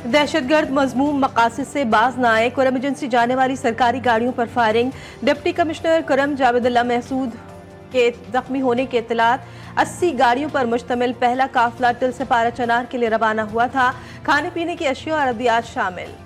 दहशतगर्द मजमूम मकासद से बाज न आए, कुरम एजेंसी जाने वाली सरकारी गाड़ियों पर firing. Deputy commissioner Kurram जावेदुल्लाह Mehsud के जख्मी होने के इत्तलात। 80 गाड़ियों पर मुश्तमिल पहला काफिला टिल से पारा चनार के लिए रवाना हुआ था। खाने पीने की अशिया और अद्वियात शामिल।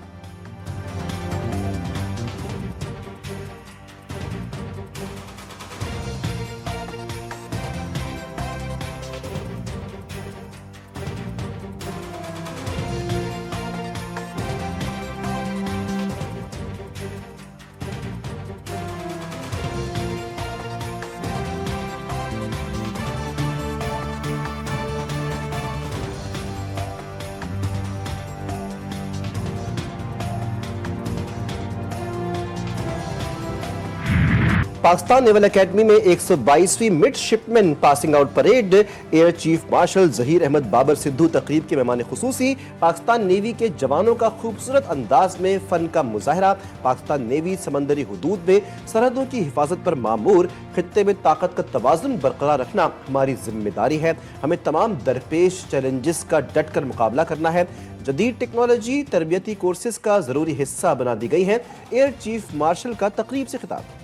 पाकिस्तान नेवल एकेडमी में 122वीं midshipman passing out parade. Air chief marshal Zaheer Ahmad Babar Sidhu तकरीब के मेहमान खुसूसी। पाकिस्तान नेवी के जवानों का खूबसूरत अंदाज में फन का मुजाहरा। पाकिस्तान नेवी समंदरी हुदूद में सरहदों की हिफाजत पर मामूर। खित्ते में ताकत का तवाज़ुन बरकरार रखना हमारी जिम्मेदारी है। हमें तमाम दरपेश चैलेंजेस का डट कर मुकाबला करना है। जदीद टेक्नोलॉजी तरबियती कोर्सेज का जरूरी हिस्सा बना दी गई है। एयर चीफ मार्शल का तकरीब से खिताब।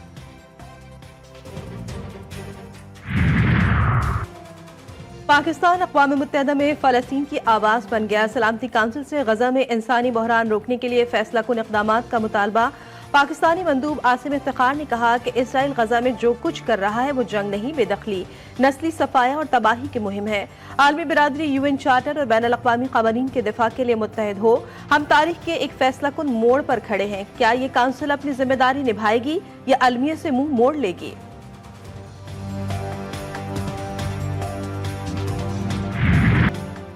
पाकिस्तान अक़वाम मुत्तहिदा में फ़लस्तीन की आवाज़ बन गया। सलामती काउंसिल से गजा में इंसानी बहरान रोकने के लिए फैसला कुन इक़दामात का मुतालबा। पाकिस्तानी मंदूब आसिम इफ्तिखार ने कहा कि इसराइल गजा में जो कुछ कर रहा है वो जंग नहीं, बेदखली, नस्ली सफाया और तबाही की मुहिम है। आलमी बिरादरी यूएन चार्टर और बैनुल अक़वामी क़वानीन के दिफा के लिए मुत्तहिद हो। हम तारीख के एक फैसला कुन मोड़ पर खड़े हैं। क्या ये काउंसिल अपनी जिम्मेदारी निभाएगी या अलमियत से मुंह मोड़ लेगी?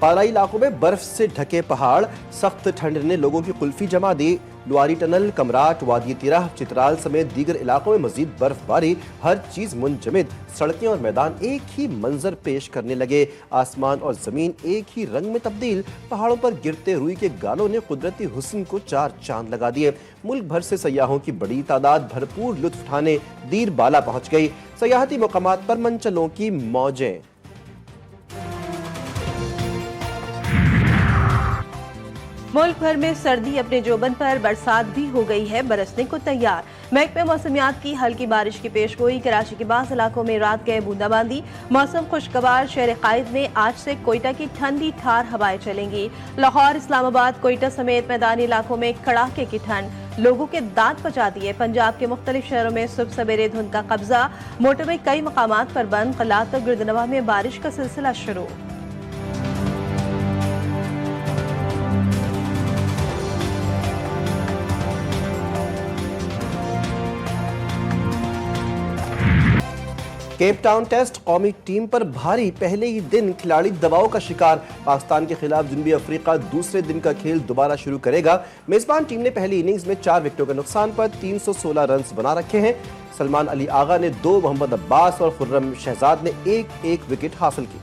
पाराई इलाकों में बर्फ से ढके पहाड़। सख्त ठंड ने लोगों की कुल्फी जमा दी। लुआरी टनल, कमराट, वादी तिराह, चित्राल समेत दीगर इलाकों में मजीद बर्फबारी। हर चीज मुंजमद। सड़कें और मैदान एक ही मंजर पेश करने लगे। आसमान और जमीन एक ही रंग में तब्दील। पहाड़ों पर गिरते रुई के गालों ने कुदरती हुस्न को चार चांद लगा दिए। मुल्क भर से सयाहों की बड़ी तादाद भरपूर लुत्फ उठाने दीर बाला पहुंच गई। सयाहती मकामात पर मनचलों की मौजें। मुल्क भर में सर्दी अपने जोबन पर, बरसात भी हो गई है बरसने को तैयार। महकमे मौसमियात की हल्की बारिश की पेशगोई। कराची के बाज़ इलाकों में रात गए बूंदाबांदी। मौसम खुशगवार। शहर कायद में आज से कोयटा की ठंडी ठार हवाएं चलेंगी। लाहौर, इस्लामाबाद, कोयटा समेत मैदानी इलाकों में कड़ाके की ठंड लोगों के दांत पचा दिए। पंजाब के मुख्तलिफ शहरों में सुबह सवेरे धुंध का कब्जा। मोटरवे कई मकामात पर बंद। कलात और गिरदनवा में बारिश का सिलसिला शुरू। केप टाउन टेस्ट कौमी टीम पर भारी। पहले ही दिन खिलाड़ी दबाव का शिकार। पाकिस्तान के खिलाफ जनूबी अफ्रीका दूसरे दिन का खेल दोबारा शुरू करेगा। मेजबान टीम ने पहली इनिंग्स में 4 विकेटों के नुकसान पर 316 रन बना रखे हैं। सलमान अली आगा ने 2, मोहम्मद अब्बास और खुर्रम शहजाद ने एक विकेट हासिल की।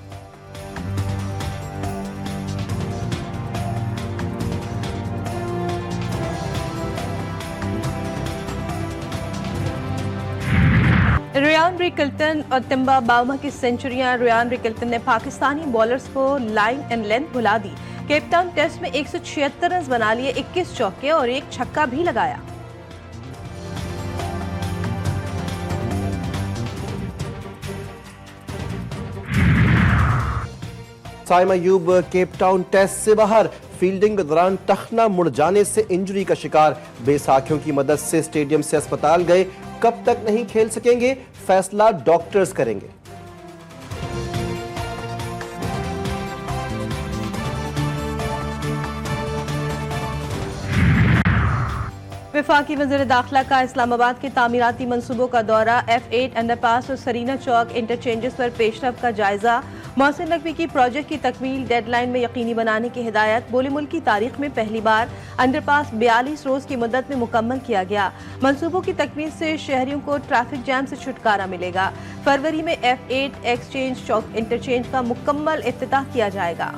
रियान रिकल्टन और तिम्बा बाउमा की सेंचुरियां। रियान रिकल्टन ने पाकिस्तानी बॉलर्स को लाइन एंड लेंथ भुला दी। केप टाउन टेस्ट में 176 रन बना लिए, 21 चौके और 1 छक्का भी लगाया। Saim Ayub Cape Town test से बाहर। फील्डिंग के दौरान टखना मुड़ जाने से इंजरी का शिकार। बेसाखियों की मदद से स्टेडियम से अस्पताल गए। कब तक नहीं खेल सकेंगे, फैसला डॉक्टर्स करेंगे। वफाकी वज़ीर दाखिला का इस्लामाबाद के तामीराती मंसूबों का दौरा। F8 अंडरपास और सरीना चौक इंटरचेंजेस पर पेशरफ का जायजा। मोहसिन नकवी की प्रोजेक्ट की तकमील डेडलाइन में यकीनी बनाने की हिदायत। बोले मुल्क की तारीख में पहली बार अंडरपास 42 रोज की मुद्दत में मुकम्मल किया गया। मंसूबों की तकमील से शहरियों को ट्रैफिक जैम से छुटकारा मिलेगा। फरवरी में F8 एक्सचेंज चौक इंटरचेंज का मुकम्मल इफ्तिताह किया जाएगा।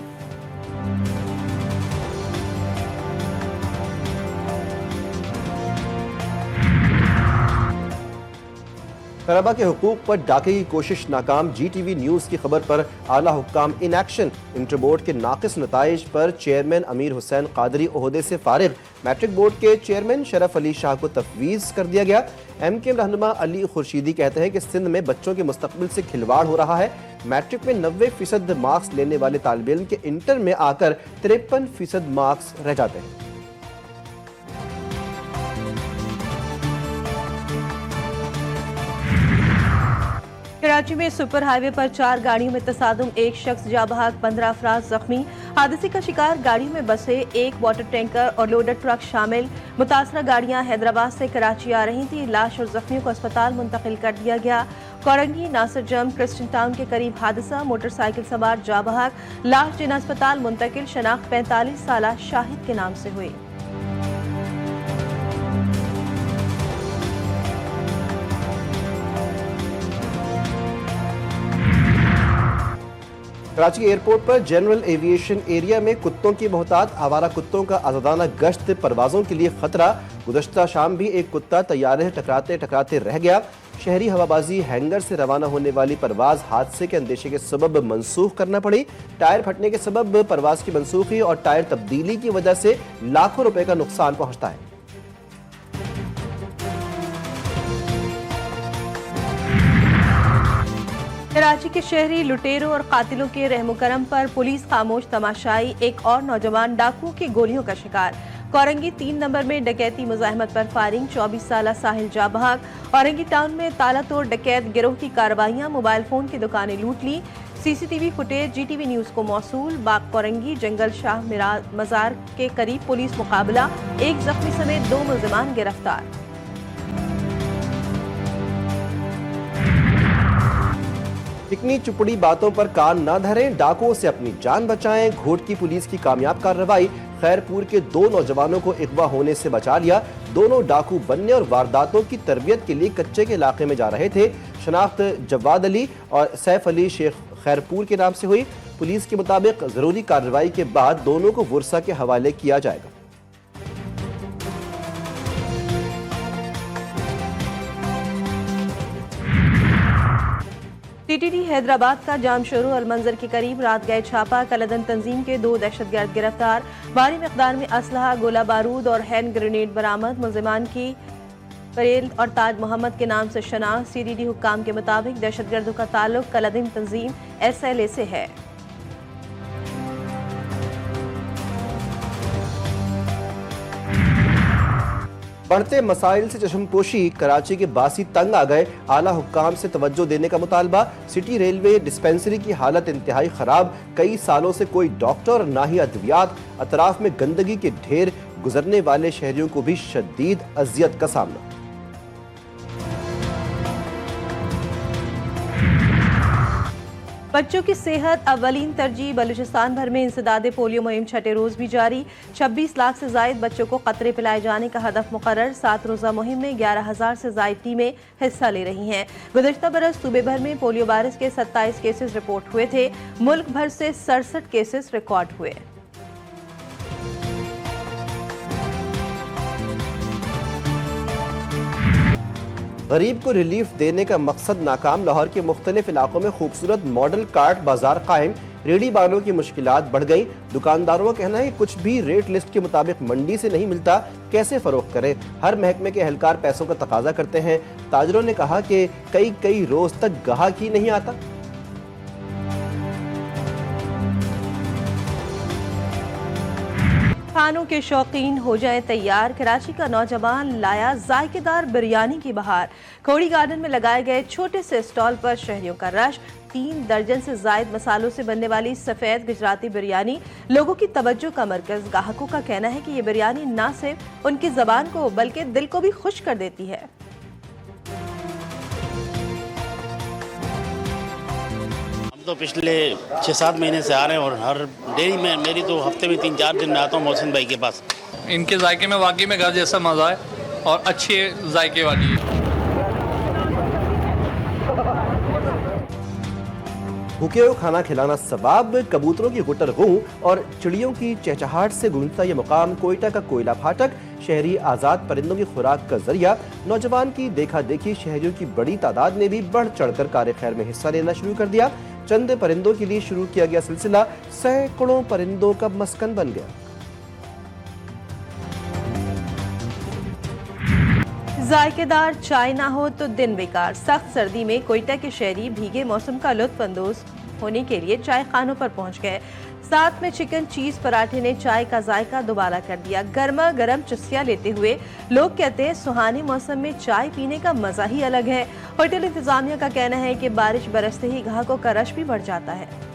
तलबा के हुकूक पर डाके की कोशिश नाकाम। GTV न्यूज़ की खबर पर आला हुक्काम इन एक्शन। इंटर बोर्ड के नाकिस नताइज पर चेयरमैन अमीर हुसैन कादरी ओहदे से फारिग। मैट्रिक बोर्ड के चेयरमैन शरफ अली शाह को तफवीज़ कर दिया गया। MKM रहनुमा अली खुर्शीदी कहते हैं कि सिंध में बच्चों के मुस्तकबिल से खिलवाड़ हो रहा है। मैट्रिक में 90% मार्क्स लेने वाले तालिब इल्म के इंटर में आकर 53% मार्क्स रह जाते हैं। कराची में सुपर हाईवे पर 4 गाड़ियों में तसादुम, एक शख्स जाँ बहक, 15 अफराद जख्मी। हादसे का शिकार गाड़ियों में बसे एक वाटर टैंकर और लोडर ट्रक शामिल। मुतासरा गाड़ियां हैदराबाद से कराची आ रही थी। लाश और जख्मियों को अस्पताल मुंतकिल कर दिया गया। कोरंगी नासिर जम क्रिस्टन टाउन के करीब हादसा, मोटरसाइकिल सवार जाँ बहक, लाश जिन्हें अस्पताल मुंतकिल। शनाख्त 45 साला शाहिद के नाम से हुई। कराची एयरपोर्ट पर जनरल एविएशन एरिया में कुत्तों की मोहतात, आवारा कुत्तों का आजादाना गश्त, परवाजों के लिए खतरा। गुज़श्ता शाम भी एक कुत्ता तैयारे से टकराते टकराते रह गया। शहरी हवाबाजी हैंगर से रवाना होने वाली परवाज हादसे के अंदेशे के सबब मनसूख करना पड़ी। टायर फटने के सबब परवाज की मनसूखी और टायर तब्दीली की वजह से लाखों रुपए का नुकसान पहुंचता है। कराची के शहरी लुटेरों और कातिलों के रहमो करम पर पुलिस खामोश तमाशाई। एक और नौजवान डाकुओं की गोलियों का शिकार। कोरंगी 3 नंबर में डकैती मुजाहमत पर फायरिंग, 24 साला साहिल जाँ बहक। औरंगी टाउन में ताला तोड़ डकैत गिरोह की कार्रवाइयां, मोबाइल फोन की दुकानें लूट ली। CCTV फुटेज GTV न्यूज़ को मौसूल। बाग कोरंगी जंगल शाह मजार के करीब पुलिस मुकाबला, एक जख्मी समेत 2 मुलजिमान गिरफ्तार। चिकनी चुपड़ी बातों पर कान न धरें, डाकुओं से अपनी जान बचाएं। घोट की पुलिस की कामयाब कार्रवाई। खैरपुर के 2 नौजवानों को अगवा होने से बचा लिया। दोनों डाकू बनने और वारदातों की तरबियत के लिए कच्चे के इलाके में जा रहे थे। शनाख्त जवाद अली और सैफ अली शेख खैरपुर के नाम से हुई। पुलिस के मुताबिक जरूरी कार्रवाई के बाद दोनों को वुरसा के हवाले किया जाएगा। TTD हैदराबाद का जाम शुरू, अलमंजर के करीब रात गए छापा। कलदन तंजीम के 2 दहशतगर्द गिरफ्तार। भारी मिकदार में असलहा, गोला बारूद और हैंड ग्रेनेड बरामद। मुलजिमान की परेल और ताज मोहम्मद के नाम से शनाख्त। CDD हुक्काम के मुताबिक दहशतगर्दों का ताल्लुक कलदन तंजीम SLA से है। बढ़ते मसाइल से चश्मपोशी, कराची के बासी तंग आ गए। आला हुक्काम से तवज्जो देने का मुतालबा। सिटी रेलवे डिस्पेंसरी की हालत इंतहाई खराब। कई सालों से कोई डॉक्टर ना ही अद्वियात। अतराफ में गंदगी के ढेर, गुजरने वाले शहरियों को भी शदीद अजियत का सामना। बच्चों की सेहत अव्वलीन तरजीह। बलूचिस्तान भर में इंसदादे पोलियो मुहिम 6ठे रोज भी जारी। 26 लाख से जायद बच्चों को कतरे पिलाए जाने का हदफ मुकर्रर। 7 रोजा मुहिम में 11,000 से जायद टीमें हिस्सा ले रही हैं। गुज़श्ता बरस सूबे भर में पोलियो वायरस के 27 केसेस रिपोर्ट हुए थे। मुल्क भर से 67 केसेस रिकॉर्ड हुए। गरीब को रिलीफ देने का मकसद नाकाम। लाहौर के मुख्तलिफ इलाकों में खूबसूरत मॉडल कार्ट बाजार कायम। रेडी बानों की मुश्किलात बढ़ गई। दुकानदारों का कहना है कि कुछ भी रेट लिस्ट के मुताबिक मंडी से नहीं मिलता, कैसे फरोख्त करें। हर महकमे के एहलकार पैसों का तकाजा करते हैं। ताजरों ने कहा कि कई रोज तक गाहक ही नहीं आता। खानों के शौकीन हो जाएं तैयार। कराची का नौजवान लाया जायकेदार बिरयानी की बहार। खोड़ी गार्डन में लगाए गए छोटे से स्टॉल पर शहरियों का रश। 3 दर्जन से जायद मसालों से बनने वाली सफेद गुजराती बिरयानी लोगों की तवज्जो का मरकज। ग्राहकों का कहना है कि ये बिरयानी न सिर्फ उनकी जबान को बल्कि दिल को भी खुश कर देती है। तो पिछले 6-7 महीने से आ रहे हैं और हर डेली में मेरी तो हफ्ते में 3-4 दिन में आता हूँ मोहसिन भाई के पास। इनके जायके में वाकई में घर जैसा मज़ा है और अच्छे जायके वाली है। भूखे को खाना खिलाना सवाब, कबूतरों की गुटर गूं और चिड़ियों की चहचहाहट से गूंजता ये मुकाम कोयटा का कोयला फाटक शहरी आजाद परिंदों की खुराक का जरिया। नौजवान की देखा देखी शहरियों की बड़ी तादाद ने भी बढ़ चढ़कर कार्य खैर में हिस्सा लेना शुरू कर दिया। चंद परिंदों के लिए शुरू किया गया सिलसिला सैकड़ों परिंदों का मस्कन बन गया। जायकेदार चाय ना हो तो दिन बेकार। सख्त सर्दी में कोयटा के शहरी भीगे मौसम का लुत्फ अंदोज होने के लिए चाय खानों पर पहुंच गए। साथ में चिकन चीज पराठे ने चाय का जायका दोबारा कर दिया। गर्मा गर्म चुस्कियां लेते हुए लोग कहते हैं सुहाने मौसम में चाय पीने का मजा ही अलग है। होटल इंतजामिया का कहना है कि बारिश बरसते ही ग्राहकों का रश भी बढ़ जाता है।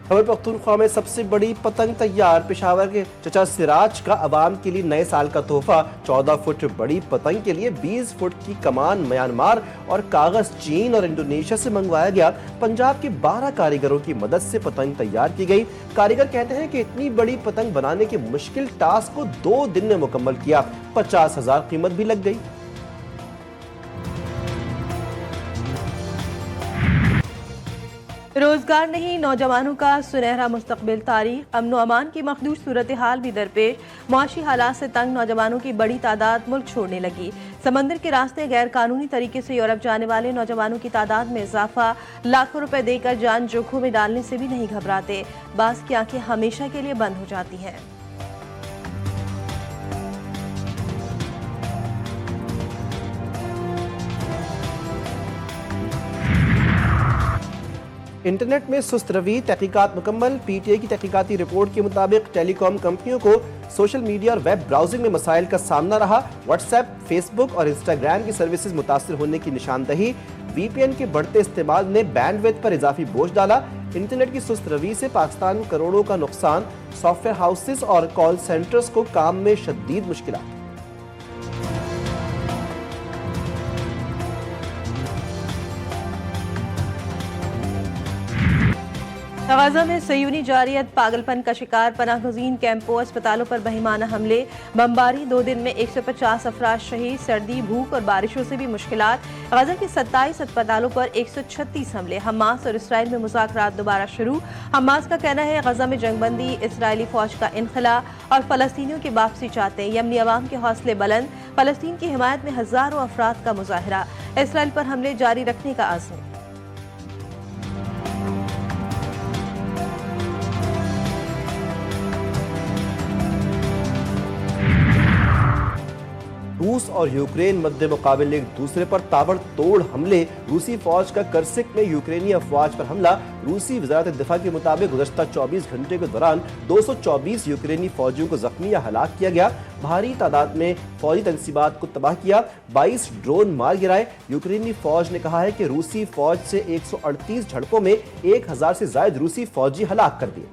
खैबर पख्तूनख्वा में सबसे बड़ी पतंग तैयार। पेशावर के चचा सिराज का अवाम के लिए नए साल का तोहफा। 14 फुट बड़ी पतंग के लिए 20 फुट की कमान म्यांमार और कागज चीन और इंडोनेशिया से मंगवाया गया। पंजाब के 12 कारीगरों की मदद से पतंग तैयार की गई। कारीगर कहते हैं कि इतनी बड़ी पतंग बनाने के मुश्किल टास्क को 2 दिन में मुकम्मल किया। 50,000 कीमत भी लग गई। रोजगार नहीं, नौजवानों का सुनहरा मुस्तकबिल। तारीख अमन अमान की मखदूश सूरत हाल भी दरपेश। मुआशी हालात से तंग नौजवानों की बड़ी तादाद मुल्क छोड़ने लगी। समंदर के रास्ते गैर कानूनी तरीके से यूरोप जाने वाले नौजवानों की तादाद में इजाफा। लाखों रुपए देकर जान जोखों में डालने से भी नहीं घबराते। बास की आंखें हमेशा के लिए बंद हो जाती हैं। इंटरनेट में सुस्त रवि, तहकीकात मुकम्मल। पीटीए की तहकीकाती रिपोर्ट के मुताबिक टेलीकॉम कंपनियों को सोशल मीडिया और वेब ब्राउजिंग में मसाइल का सामना रहा। व्हाट्सएप, फेसबुक और इंस्टाग्राम की सर्विसेज मुतासर होने की निशानदही। वीपीएन के बढ़ते इस्तेमाल ने बैंडविड्थ पर इजाफी बोझ डाला। इंटरनेट की सुस्त रवि से पाकिस्तान में करोड़ों का नुकसान। सॉफ्टवेयर हाउसेस और कॉल सेंटर्स को काम में शदीद मुश्किलात। गजा में सयूनी जारियत पागलपन का शिकार। पनाहगजीन कैंपों, अस्पतालों पर बहिमाना हमले, बमबारी। 2 दिन में 150 अफराद शहीद। सर्दी, भूख और बारिशों से भी मुश्किलात। गजा के 27 अस्पतालों पर 136 हमले। हमास और इसराइल में मुज़ाकरात दोबारा शुरू। हमास का कहना है गजा में जंगबंदी, इसराइली फौज का इनखला और फलस्तीनियों की वापसी चाहते हैं। यमनी अवाम के हौसले बुलंद। फलस्तीन की हिमायत में हजारों अफराद का मुजाहरा। इसराइल पर हमले जारी रखने का आज़म। रूस और यूक्रेन मध्य मुकाबले एक दूसरे पर ताबड़तोड़ हमले। रूसी फौज का कर्सिक में यूक्रेनी अफवाज पर हमला। रूसी वजारत दिफा के मुताबिक गुज़श्ता 24 घंटे के दौरान 224 यूक्रेनी फौजियों को जख्मी या हलाक किया गया। भारी तादाद में फौजी तनसीबात को तबाह किया। 22 ड्रोन मार गिराए। यूक्रेनी फौज ने कहा है कि रूसी फौज से 138 झड़पों में 1000 से ज्यादा रूसी फौजी हलाक कर दिए।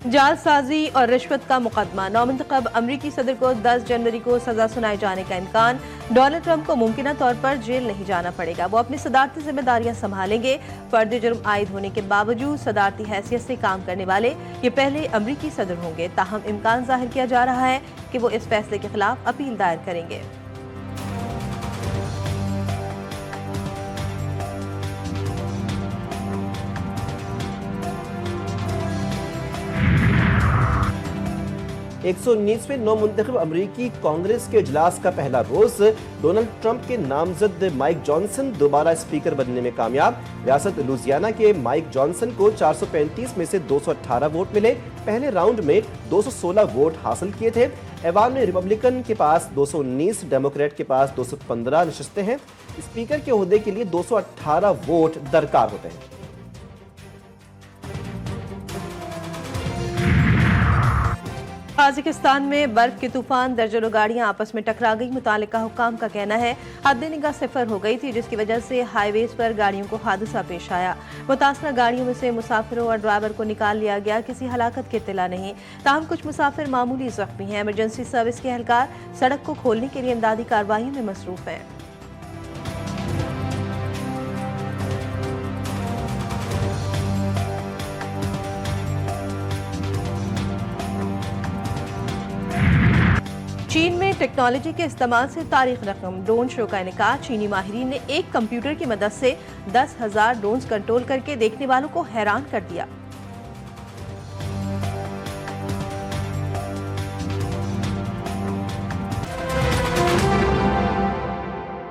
जालसाजी और रिश्वत का मुकदमा। नौमुंतखब अमरीकी सदर को 10 जनवरी को सजा सुनाए जाने का इम्कान। डोनाल्ड ट्रंप को मुमकिना तौर पर जेल नहीं जाना पड़ेगा। वो अपनी सदारती जिम्मेदारियां संभालेंगे। फर्द जुर्म आयद होने के बावजूद सदारती हैसियत से काम करने वाले ये पहले अमरीकी सदर होंगे। ताहम इम्कान जाहिर किया जा रहा है कि वो इस फैसले के खिलाफ अपील दायर करेंगे। एक 119वें नौमुंतखब अमरीकी कांग्रेस के इजलास का पहला रोज। डोनाल्ड ट्रंप के नामजद माइक जॉनसन दोबारा स्पीकर बनने में कामयाब। रियासत लुजियाना के माइक जॉनसन को 435 में से 218 वोट मिले। पहले राउंड में 216 वोट हासिल किए थे। ऐवान में रिपब्लिकन के पास 219, डेमोक्रेट के पास 215 नशस्तें हैं। स्पीकर के ओहदे के लिए 218 वोट दरकार होते हैं। ताजिकिस्तान में बर्फ के तूफान, दर्जनों गाड़ियां आपस में टकरा गई। मुतालिका हुकाम का कहना है हद निगाह सिफर हो गई थी, जिसकी वजह से हाईवेज पर गाड़ियों को हादसा पेश आया। मुतासरा गाड़ियों में से मुसाफिरों और ड्राइवर को निकाल लिया गया। किसी हलाकत की इत्तला नहीं। ताहम कुछ मुसाफिर मामूली जख्मी हैं। इमरजेंसी सर्विस के एहलकार सड़क को खोलने के लिए इमदादी कार्रवाइयों में मसरूफ हैं। टेक्नोलॉजी के इस्तेमाल से तारीख रकम। ड्रोन शो का इनेकाद चीनी माहिरीन ने एक कंप्यूटर की मदद से 10,000 ड्रोन्स कंट्रोल करके देखने वालों को हैरान कर दिया।